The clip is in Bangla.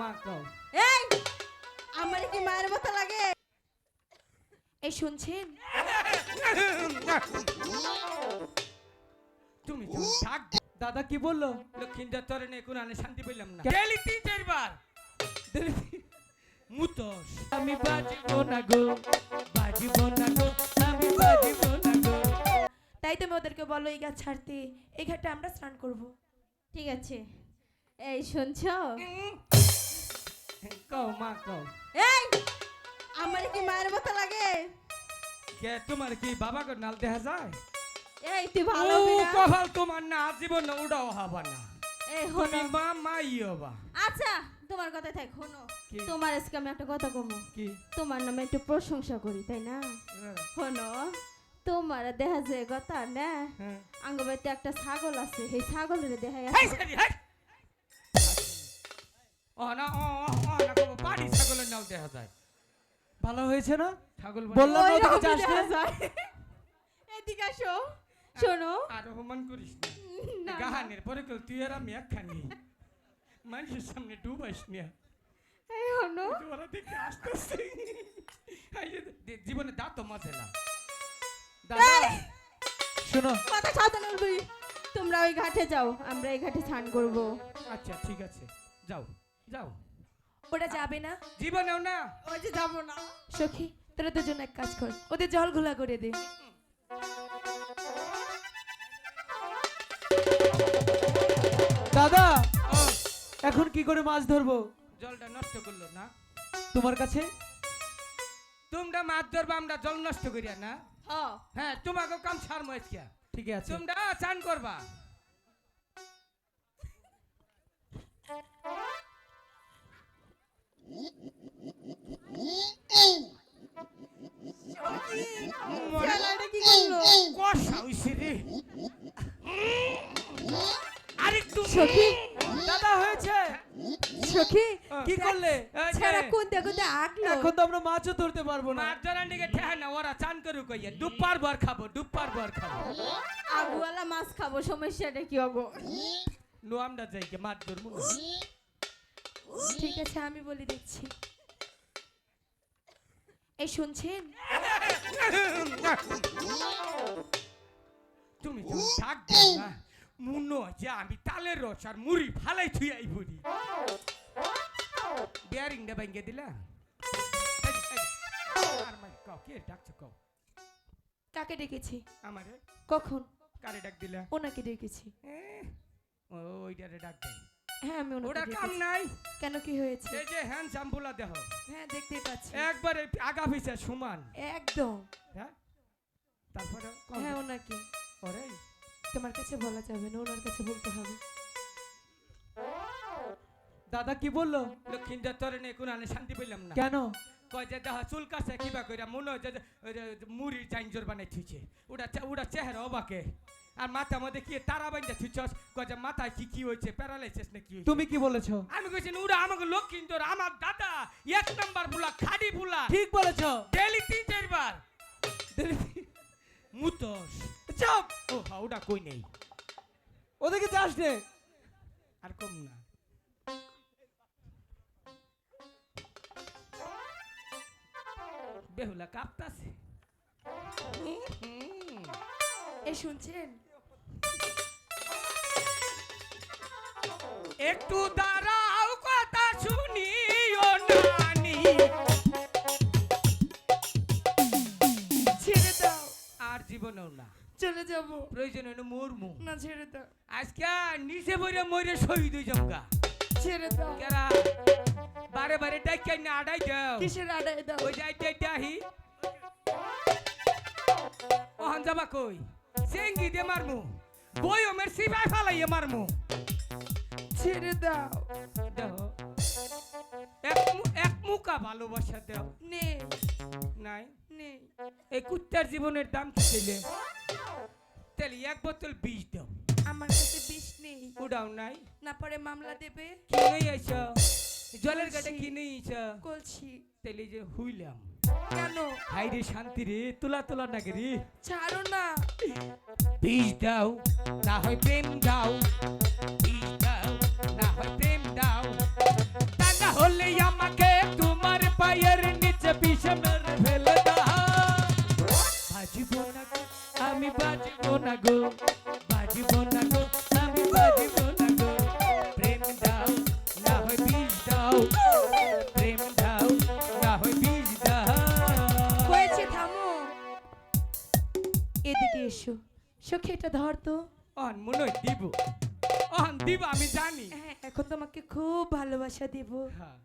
মা কও। এই আমার কি মায়ের মতো লাগে? এই শুনছেন? তুমি তো থাক। দাদা কি বললো? লক্ষিন্দর তরে নে কোন আনে শান্তি পেলাম না। ডেলি 3-4 বার মুতস। আমি বাজিব না গো, বাজিব না গো, আমি বাজিব না গো। তাই তুমি ওদেরকে বলো এই ঘাট ছাড়তে, এই ঘাটে আমরা স্নান করব। ঠিক আছে। এই শুনছো? কও মা কও। এই আমার কি মায়ের মতো লাগে? কে তোমার কি বাবা গো নাল দেখা যায়? এই তুই ভালো ও হবি না? কপাল তোমার না জীবন না উড়াও হবা না। এই তুমি হনো। মা মাই হবা। আচ্ছা তোমার কথা থাক, শোনো। কি? তোমার আজকে আমি একটা কথা কমো। কি? তোমার নামে একটু প্রশংসা করি, তাই না? শোনো, তোমার দেখা যায় কথা না, হ্যাঁ। আঙ্গবাইতে একটা ছাগল আছে, সেই ছাগলের দেখা হাই সারি হাই। ও না ও না কো পাড়ি ছাগলের নাল দেখা যায়। ভালো হয়েছে না? ছাগল বললাম না ওদিকে যাস না। এদিকে আসো। শোনো, আর অপমান করিস না, না। না। গাহানের পরে কল তুই আর আমি একখানি মানুষের সামনে ডুবাইস না। এই হনো। ওরা দেখে আসতেছে। জীবনে দাঁত মজে না। দাদা শোনো, কথা সাবধানে বলবি। তোমরা ওই ঘাটে যাও, আমরা এই ঘাটে স্নান করব। আচ্ছা ঠিক আছে, যাও যাও। ওরা যাবে না? জীবনেও না। ওই যে যাবো না। সখী তোরা দুজন এক কাজ কর, ওদের জল ঘোলা করে দে। দাদা ও, এখন কি করে মাছ ধরবো জলটা নষ্ট করলো না। তোমার কাছে? তোমরা মাছ ধরবা, আমরা জল নষ্ট করিয়া না। হ্যাঁ। হ্যাঁ তোমাকে কাম ছাড় মজকিয়া। ঠিক আছে। তোমরা চান করবা। শালাটা কি করলো? কষা হইছে রে। আরেকটু সখী, দাদা হয়েছে। সখী, কি করলে? এই যে, ছাড়া কোনটা কোনটা আঁকলো। এখন তো আমরা মাছও ধরতে পারবো না। মাছ ধরার দিকে ঠেহা না, ওরা চান করু কইয়া দুপার ভর খাবো, দুপার ভর খাবো। আগুওয়ালা মাছ খাবো, সমস্যাটা কি হবো? নো আমরা যাই কে মাছ ধরবো না। ঠিক আছে আমি বলে দিচ্ছি। এই শুনছেন? তুমি তো ডাক দাও না। মুনো যে আমি তালের রস আর মুড়ি ফালাই থুই আই বুড়ি। বিয়ারিং দে ভাঙ্গে দিলা। আর মাই কও কে ডাকছ কও। কাকে ডেকেছি? আমারে কখন? কারে ডাক দিলা? ওনাকে ডেকেছি। ওইটারে ডাক দেয়। হ্যাঁ আমি ওটা ওনাকে কাম ডেকেছি। নাই। কেন কি হয়েছে? এই যে হ্যান্ডসাম বুলা দেহ। হ্যাঁ দেখতেই পাচ্ছি। একবারে আগা পিছে সমান। একদম। হ্যাঁ তারপরে হ্যাঁ ওনাকে। ওরে তোমার কাছে বলা যাবে না, ওনার কাছে বলতে হবে। দাদা কি বললো? লক্ষিন্দর তরে নে কোন আনে শান্তি পেলাম না। কেন? কয় যে দেখা চুল কাছে কিবা কইরা মনে হয় যে মুড়ির চাইঞ্জর বানাই থুইছে। ওটা চেহারা অবাকে। আর মাথা মধ্যে কি তারা বাইন্দা থুইছস। কয় যে মাথায় কি কি হইছে, প্যারালাইসিস না কি হইছে। তুমি কি বলেছো? আমি কইছি ওরা আমাকে লক্ষিন্দর আমার দাদা এক নাম্বার বুলা খাডি বুলা। ঠিক বলেছো। ডেলি 3-4 বার মুতস। চুপ। ও হাউডা কই নেই। ওদিকে যাস নে। আর কম না। বেহুলা কাঁপতাছে। এই শুনছেন? একটু দাঁড়াও কথা শুনিও নানি। ছেড়ে দাও। আর জীবনেও না। চলে যাব। প্রয়োজন হইল মরমু। না ছেড়ে দাও। আজকে নিচে বইরে মরে শহীদ হই যামগা। ছেড়ে দাও। কেরা বারে বারে ডাইকাই না আড়াই দাও। কিসের আড়াই দাও? ওই যাইতে ডাহি। ওহন যাবা কই? সেঙ্গি দে মারমু। বই ওমের সিবাই ফালাইয়ে মারমু। ছেড়ে দাও। দেখো এক মুকা ভালোবাসা দাও। নে নাই নে। এই কুত্তার জীবনের দাম কি ছিলে? তাহলে এক বোতল বিষ দাও। আমার কাছে বিষ নেই। ওটাও নাই। না পরে মামলা দেবে। কি নেই আইছ? জলের গাড়ি কি নেই আইছ? কলছি। তাহলে যে হুইলাম। কেন? হাই রে শান্তি রে, তোলা তোলা নাকি রে। ছাড়ো না। বিষ দাও, না হয় প্রেম দাও। বিষ দাও, না হয় প্রেম দাও। দাদা তাহলে আমাকে তোমার পায়ের নিচে পিষে মেরে ফেলে দাও। বাজিব না গো আমি বাজিব না গো, বাজিব না গো আমি বাজিব না গো। প্রেম দাও না হয় বিষ দাও, প্রেম দাও না হয় বিষ দাও। হয়েছে, থামো। এদিকে এসো, সখী এটা ধর তো। অন মনে হয় দিব, অন দিব আমি জানি। হ্যাঁ, এখন তোমাকে খুব ভালোবাসা দেব। হ্যাঁ